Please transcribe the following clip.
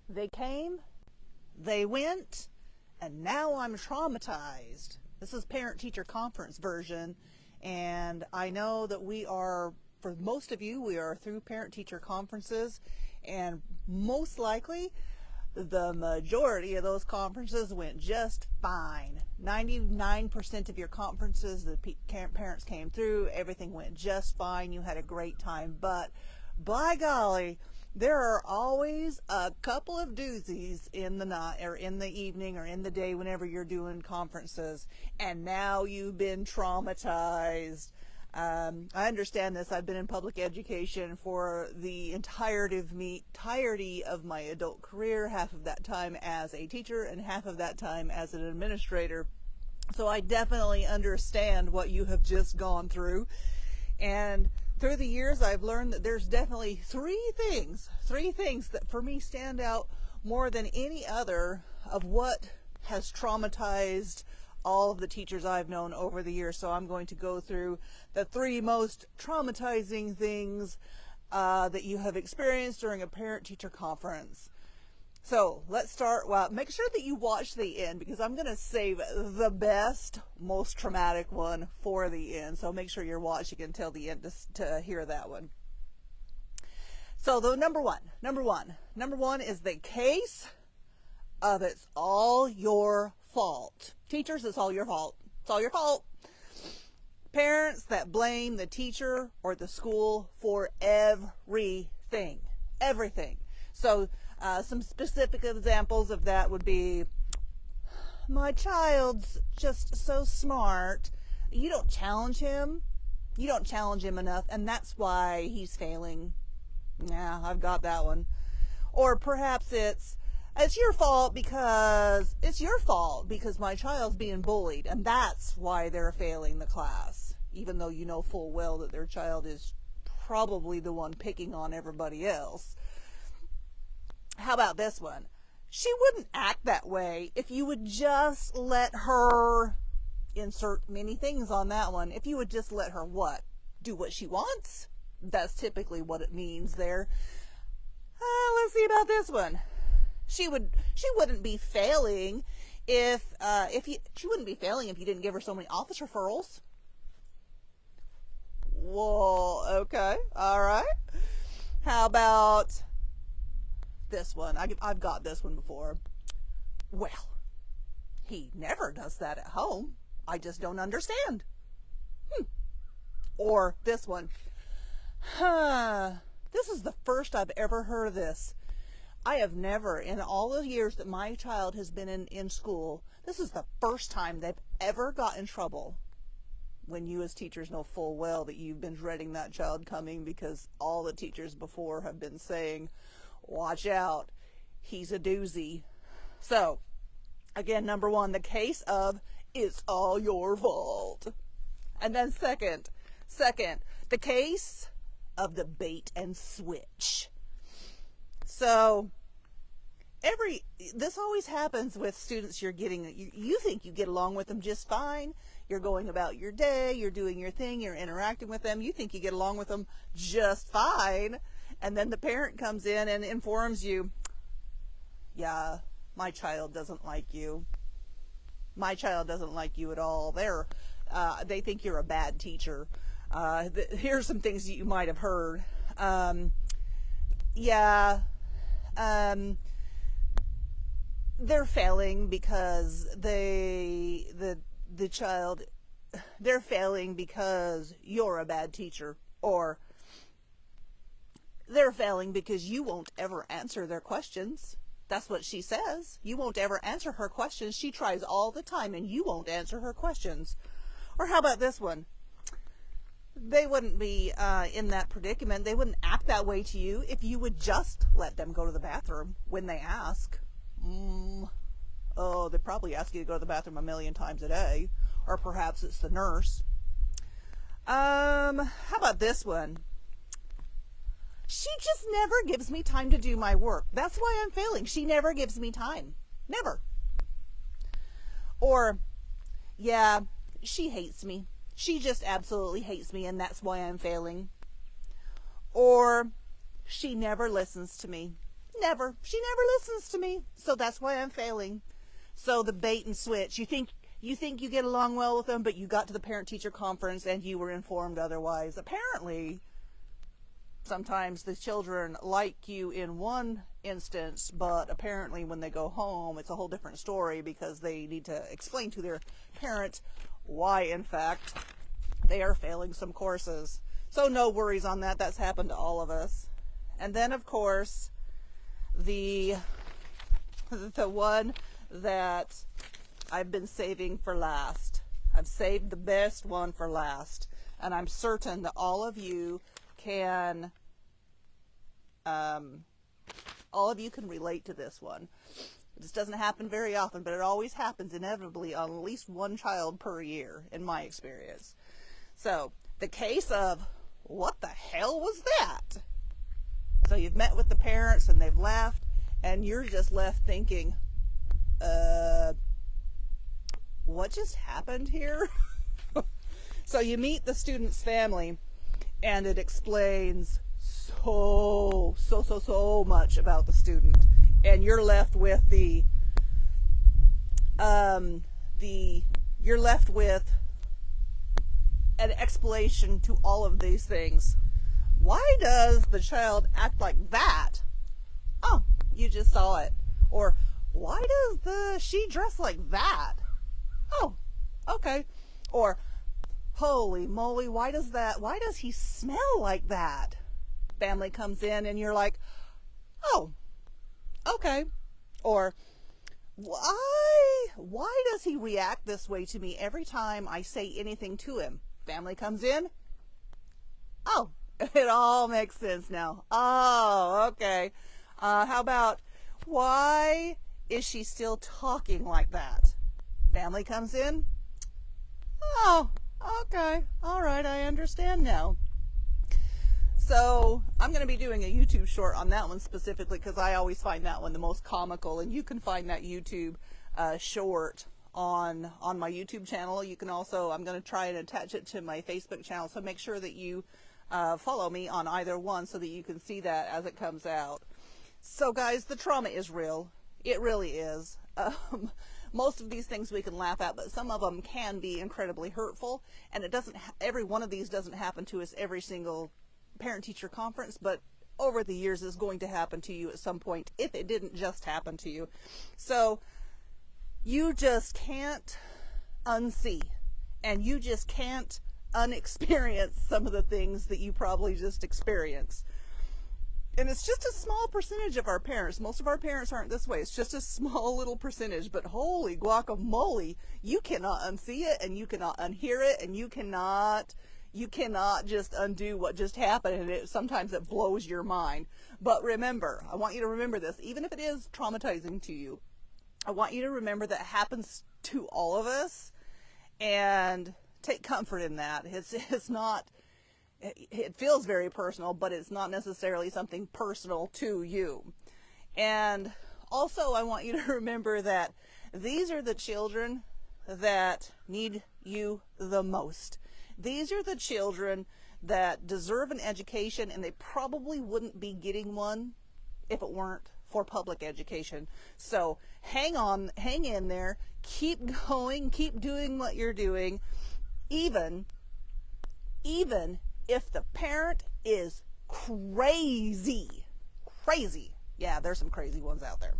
They came, they went, and now I'm traumatized. This is parent-teacher conference version, and I know that for most of you, we are through parent-teacher conferences, and most likely the majority of those conferences went just fine. 99% of your conferences, the parents came through, everything went just fine, you had a great time, but by golly, there are always a couple of doozies in the night or in the evening or in the day whenever you're doing conferences, and now you've been traumatized. I understand this. I've been in public education for the entirety of my adult career, half of that time as a teacher and half of that time as an administrator. So I definitely understand what you have just gone through. And through the years, I've learned that there's definitely three things that for me stand out more than any other of what has traumatized all of the teachers I've known over the years. So I'm going to go through the three most traumatizing things that you have experienced during a parent-teacher conference. So let's start. Well, make sure that you watch the end, because I'm going to save the best, most traumatic one for the end. So make sure you're watching until the end to hear that one. So the number one is the case of it's all your fault. Teachers, it's all your fault. It's all your fault. Parents that blame the teacher or the school for everything. Everything. So some specific examples of that would be, my child's just so smart. You don't challenge him. You don't challenge him enough, and that's why he's failing. Yeah, I've got that one. Or perhaps it's your fault because my child's being bullied, and that's why they're failing the class, even though you know full well that their child is probably the one picking on everybody else. How about this one? She wouldn't act that way if you would just let her, insert many things on that one, if you would just let her what? Do what she wants? That's typically what it means there. Let's see about this one. She wouldn't be failing if you didn't give her so many office referrals. Whoa, okay, all right. How about this one? I've got this one before. Well, he never does that at home. I just don't understand. Or this one. This is the first I've ever heard of this. I have never, in all the years that my child has been in school, this is the first time they've ever got in trouble. When you as teachers know full well that you've been dreading that child coming, because all the teachers before have been saying, watch out, he's a doozy. So, again, number one, the case of it's all your fault. And then second, the case of the bait and switch. So, this always happens with students you think you get along with them just fine. You're going about your day, you're doing your thing, you're interacting with them, you think you get along with them just fine. And then the parent comes in and informs you, yeah, my child doesn't like you. My child doesn't like you at all. They think you're a bad teacher. Here's some things that you might have heard. They're failing because they're failing because you're a bad teacher, or they're failing because you won't ever answer their questions. That's what she says. You won't ever answer her questions. She tries all the time and you won't answer her questions. Or how about this one? They wouldn't be in that predicament. They wouldn't act that way to you if you would just let them go to the bathroom when they ask. They probably ask you to go to the bathroom a million times a day. Or perhaps it's the nurse. How about this one? She just never gives me time to do my work. That's why I'm failing. She never gives me time. Never. Or, yeah, she hates me. She just absolutely hates me, and that's why I'm failing. Or, she never listens to me. Never. She never listens to me. So that's why I'm failing. So the bait and switch. You think you get along well with them, but you got to the parent-teacher conference and you were informed otherwise. Apparently, sometimes the children like you in one instance, but apparently when they go home, it's a whole different story because they need to explain to their parent why, in fact, they are failing some courses. So no worries on that. That's happened to all of us. And then, of course, the one that I've been saving for last. I've saved the best one for last. And I'm certain that all of you can relate to this one. This doesn't happen very often, but it always happens inevitably on at least one child per year, in my experience. So, the case of, what the hell was that? So you've met with the parents and they've left, and you're just left thinking, what just happened here? So you meet the student's family, and it explains so much about the student, and you're left with you're left with an explanation to all of these things. Why does the child act like that? Oh, you just saw it. Or why does she dress like that? Oh, okay. Or holy moly, why does he smell like that? Family comes in and you're like, oh, okay. Or why does he react this way to me every time I say anything to him? Family comes in. Oh, it all makes sense now. Oh, okay. How about, why is she still talking like that? Family comes in. Oh, okay. All right, I understand now. So I'm going to be doing a YouTube short on that one specifically because I always find that one the most comical, and you can find that YouTube short on my YouTube channel. You can also, I'm going to try and attach it to my Facebook channel, so make sure that you follow me on either one so that you can see that as it comes out. So guys, the trauma is real. It really is. Most of these things we can laugh at, but some of them can be incredibly hurtful, and it doesn't. Every one of these doesn't happen to us every single parent-teacher conference, but over the years is going to happen to you at some point if it didn't just happen to you. So you just can't unsee, and you just can't unexperience some of the things that you probably just experienced. And it's just a small percentage of our parents. Most of our parents aren't this way. It's just a small little percentage, but holy guacamole, you cannot unsee it, and you cannot unhear it, and you cannot just undo what just happened, and sometimes it blows your mind. But remember, I want you to remember this, even if it is traumatizing to you, I want you to remember that it happens to all of us, and take comfort in that. It's not, it feels very personal, but it's not necessarily something personal to you. And also, I want you to remember that these are the children that need you the most. These are the children that deserve an education, and they probably wouldn't be getting one if it weren't for public education. So hang in there, keep going, keep doing what you're doing, even if the parent is crazy. Yeah, there's some crazy ones out there.